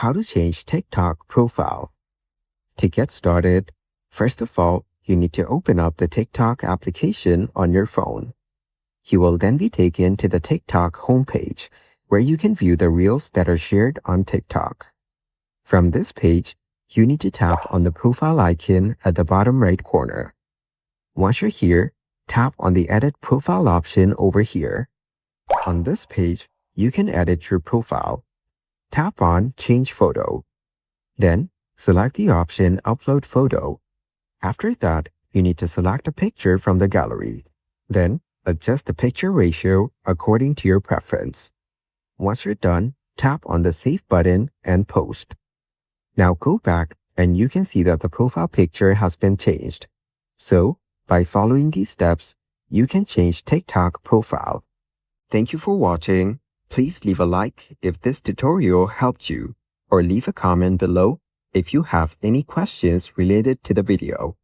How to change TikTok profile. To get started, first of all, you need to open up the TikTok application on your phone. You will then be taken to the TikTok homepage, where you can view the reels that are shared on TikTok. From this page, you need to tap on the profile icon at the bottom right corner. Once you're here, tap on the Edit Profile option over here. On this page, you can edit your profile. Tap on Change Photo. Then, select the option Upload Photo. After that, you need to select a picture from the gallery. Then, adjust the picture ratio according to your preference. Once you're done, tap on the Save button and post. Now go back and you can see that the profile picture has been changed. So, by following these steps, you can change TikTok profile. Thank you for watching. Please leave a like if this tutorial helped you, or leave a comment below if you have any questions related to the video.